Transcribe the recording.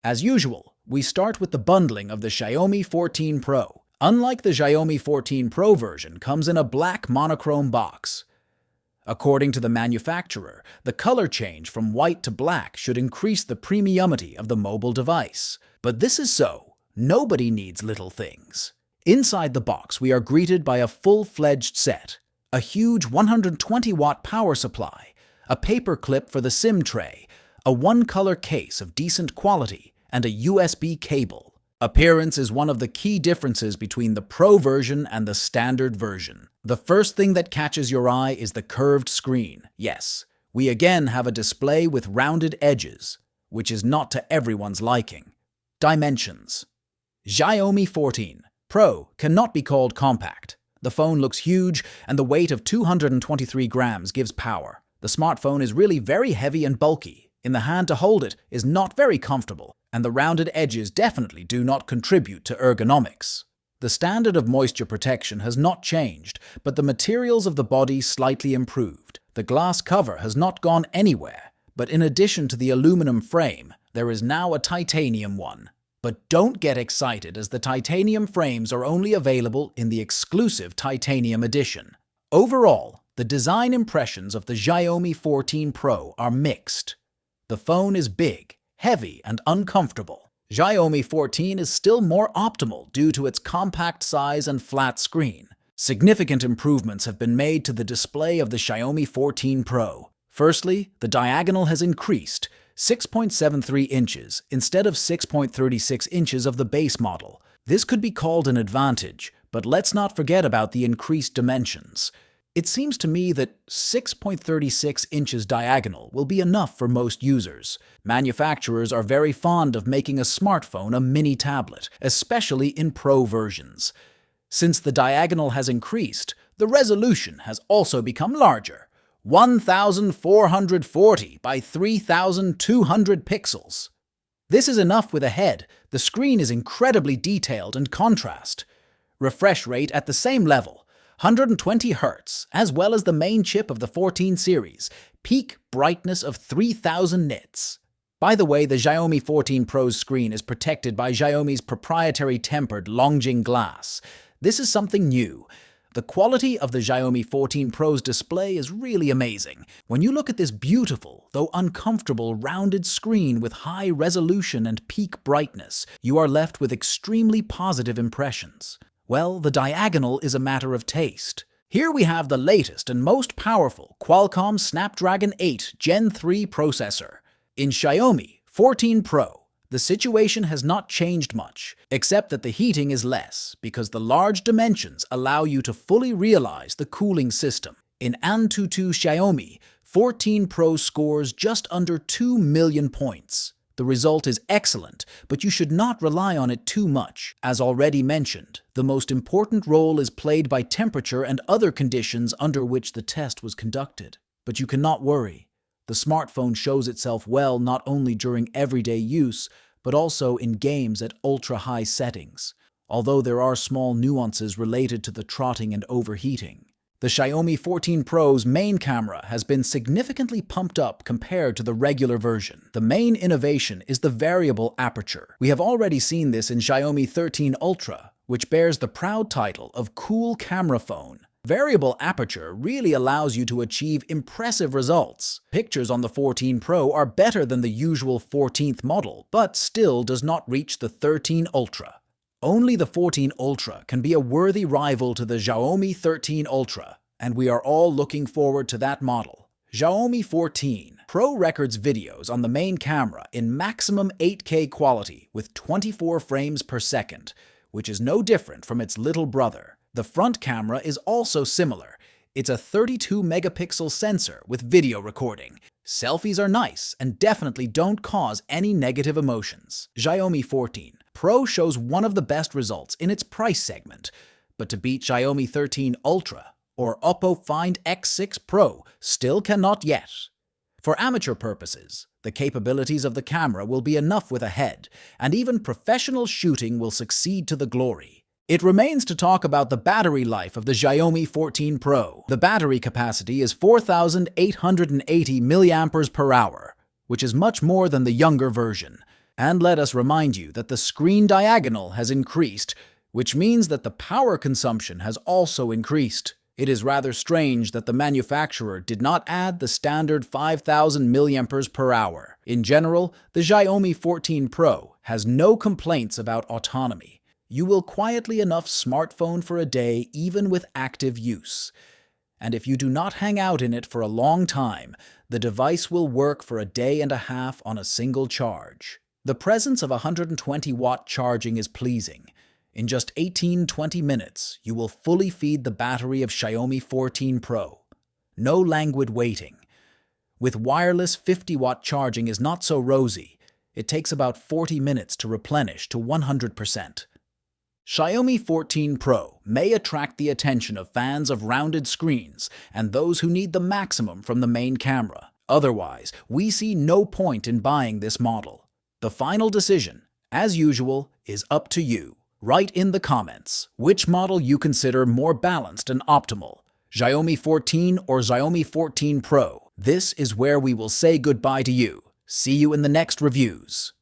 As usual, we start with the bundling of the Xiaomi 14 Pro. Unlike the Xiaomi 14 Pro version, comes in a black monochrome box. According to the manufacturer, the color change from white to black should increase the premiumity of the mobile device. But this is so. Nobody needs little things. Inside the box, we are greeted by a full-fledged set. A huge 120-watt power supply, a paper clip for the SIM tray, a one-color case of decent quality, and a USB cable. Appearance is one of the key differences between the Pro version and the standard version. The first thing that catches your eye is the curved screen. Yes, we again have a display with rounded edges, which is not to everyone's liking. Dimensions. Xiaomi 14 Pro cannot be called compact. The phone looks huge, and the weight of 223 grams gives power. The smartphone is really very heavy and bulky. In the hand to hold it is not very comfortable, and the rounded edges definitely do not contribute to ergonomics. The standard of moisture protection has not changed, but the materials of the body slightly improved. The glass cover has not gone anywhere, but in addition to the aluminum frame, there is now a titanium one. But don't get excited, as the titanium frames are only available in the exclusive titanium edition. Overall, the design impressions of the Xiaomi 14 Pro are mixed. The phone is big, heavy, and uncomfortable. Xiaomi 14 is still more optimal due to its compact size and flat screen. Significant improvements have been made to the display of the Xiaomi 14 Pro. Firstly, the diagonal has increased 6.73 inches instead of 6.36 inches of the base model. This could be called an advantage, but let's not forget about the increased dimensions. It seems to me that 6.36 inches diagonal will be enough for most users. Manufacturers are very fond of making a smartphone a mini tablet, especially in Pro versions. Since the diagonal has increased, the resolution has also become larger. 1440 by 3200 pixels. This is enough with a head. The screen is incredibly detailed and contrast. Refresh rate at the same level, 120 Hz, as well as the main chip of the 14 series, peak brightness of 3000 nits. By the way, the Xiaomi 14 Pro's screen is protected by Xiaomi's proprietary tempered Longjing glass. This is something new. The quality of the Xiaomi 14 Pro's display is really amazing. When you look at this beautiful, though uncomfortable, rounded screen with high resolution and peak brightness, you are left with extremely positive impressions. Well, the diagonal is a matter of taste. Here we have the latest and most powerful Qualcomm Snapdragon 8 Gen 3 processor. In Xiaomi 14 Pro, the situation has not changed much, except that the heating is less, because the large dimensions allow you to fully realize the cooling system. In Antutu Xiaomi 14 Pro scores just under 2 million points. The result is excellent, but you should not rely on it too much. As already mentioned, the most important role is played by temperature and other conditions under which the test was conducted. But you cannot worry. The smartphone shows itself well not only during everyday use, but also in games at ultra-high settings, although there are small nuances related to the trotting and overheating. The Xiaomi 14 Pro's main camera has been significantly pumped up compared to the regular version. The main innovation is the variable aperture. We have already seen this in Xiaomi 13 Ultra, which bears the proud title of Cool Camera Phone. Variable aperture really allows you to achieve impressive results. Pictures on the 14 Pro are better than the usual 14th model, but still does not reach the 13 Ultra. Only the 14 Ultra can be a worthy rival to the Xiaomi 13 Ultra, and we are all looking forward to that model. Xiaomi 14 Pro records videos on the main camera in maximum 8K quality with 24 frames per second, which is no different from its little brother. The front camera is also similar. It's a 32-megapixel sensor with video recording. Selfies are nice and definitely don't cause any negative emotions. Xiaomi 14 Pro shows one of the best results in its price segment, but to beat Xiaomi 13 Ultra or Oppo Find X6 Pro still cannot yet. For amateur purposes, the capabilities of the camera will be enough with a head, and even professional shooting will succeed to the glory. It remains to talk about the battery life of the Xiaomi 14 Pro. The battery capacity is 4,880 mAh, which is much more than the younger version. And let us remind you that the screen diagonal has increased, which means that the power consumption has also increased. It is rather strange that the manufacturer did not add the standard 5000 mAh per hour. In general, the Xiaomi 14 Pro has no complaints about autonomy. You will quietly enough smartphone for a day even with active use. And if you do not hang out in it for a long time, the device will work for a day and a half on a single charge. The presence of 120-watt charging is pleasing. In just 18-20 minutes, you will fully feed the battery of Xiaomi 14 Pro. No languid waiting. With wireless 50-watt charging is not so rosy. It takes about 40 minutes to replenish to 100%. Xiaomi 14 Pro may attract the attention of fans of rounded screens and those who need the maximum from the main camera. Otherwise, we see no point in buying this model. The final decision, as usual, is up to you. Write in the comments which model you consider more balanced and optimal, Xiaomi 14 or Xiaomi 14 Pro. This is where we will say goodbye to you. See you in the next reviews.